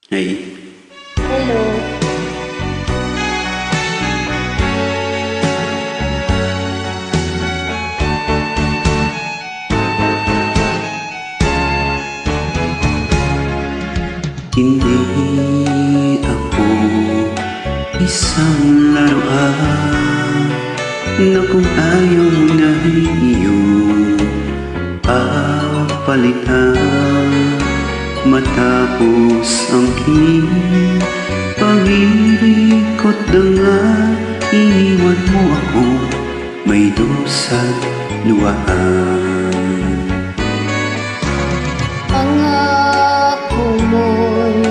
Hey, Hello. hindi ako isang laruan na kung ayaw mo na iyong papalitan matapos ang king pag-ibig ko't danga iniwan mo ako may dusang luhaan. Pangako mo'y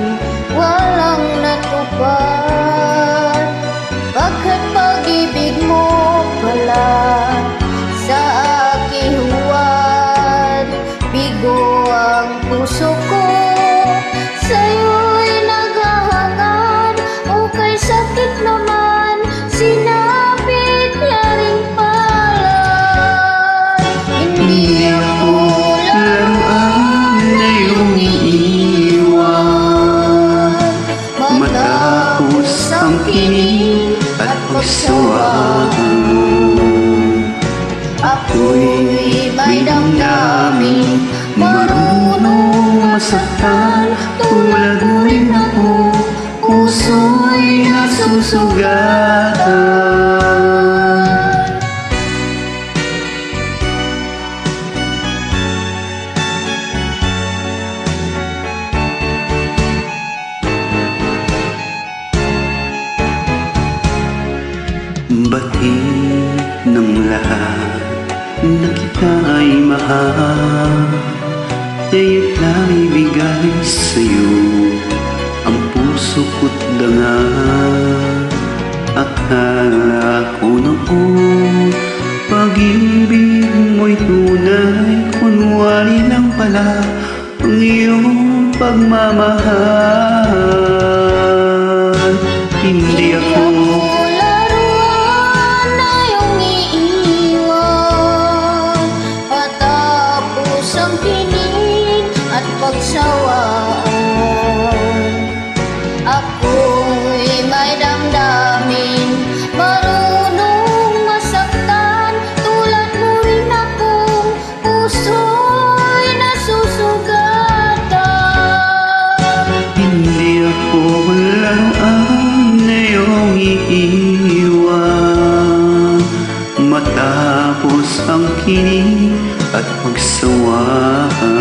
walang natupad, pagkat pag-ibig mo pala sa aking huwad. Bigo ang puso ko, sa'yo'y naghahangad, o kay sakit naman sinapit niya rin pala. Hindi ako matapos ang kinig at pagsawaan. Ako'y may damdamin, marunong masaktan, tulad mo rin ako, puso'y nasusugatan. Bati ng lahat na kita ay mahal, kaya't lang ibigay sa'yo ang puso ko't danga. Akala ko noon pag-ibig mo'y tunay, kunwari lang pala ang iyong pagmamahal. Hindi ako laruan na iyong iiwan, patapos ang kinig at pagsawaan. Ako'y may damdamin, marunong masaktan, tulad mo rin akong puso'y nasusugatan. hindi ako laruan na iyong iiwan, matapos ang kinig at pagsawaan.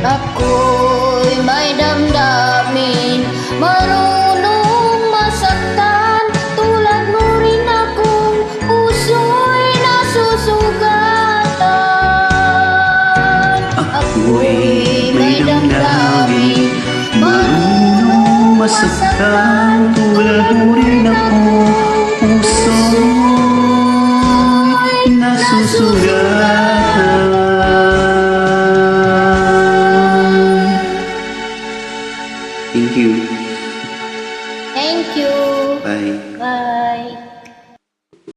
Ako'y may damdamin, marunong masaktan, tulad mo rin akong puso'y nasusugatan. Ako'y may damdamin, marunong masaktan, tulad mo rin ako, puso'y nasusugatan. Thank you. Thank you.